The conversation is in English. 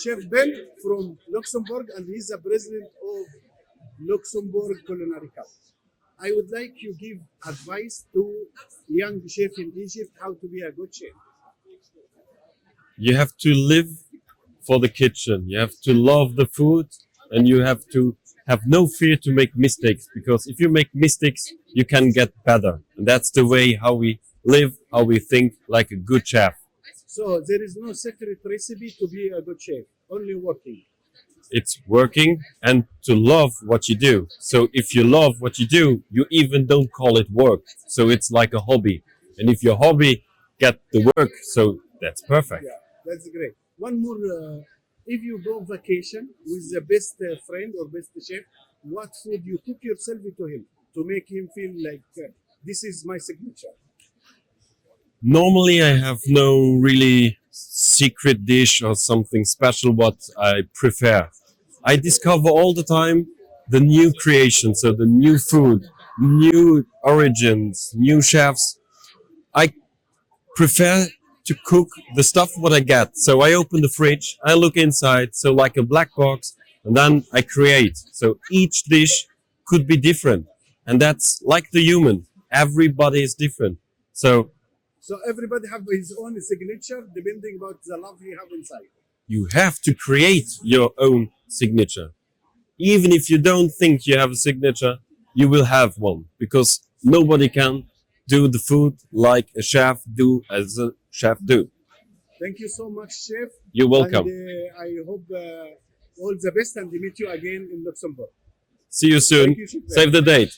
Chef Ben from Luxembourg, and he's the president of Luxembourg Culinary Cup. I would like you give advice to young chef in Egypt how to be a good chef. You have to live for the kitchen. You have to love the food, and you have to have no fear to make mistakes, because if you make mistakes, you can get better. And that's the way how we live, how we think like a good chef. So there is no secret recipe to be a good chef, only working. It's working and to love what you do. So if you love what you do, you even don't call it work. So it's like a hobby. And if your hobby get the work, so that's perfect. Yeah, that's great. One more, if you go vacation with the best friend or best chef, what food you cook yourself to him to make him feel like this is my signature? Normally, I have no really secret dish or something special what I prefer. I discover all the time the new creations, so the new food, new origins, new chefs. I prefer to cook the stuff what I get. So I open the fridge, I look inside, so like a black box, and then I create. So each dish could be different, and that's like the human. Everybody is different. So So everybody have his own signature depending about the love he have inside. you have to create your own signature. Even if you don't think you have a signature, you will have one, because nobody can do the food like a chef do as a chef do. Thank you so much, chef. You're welcome. And I hope all the best and meet you again in Luxembourg. See you soon. Thank you, Chef. Save the date.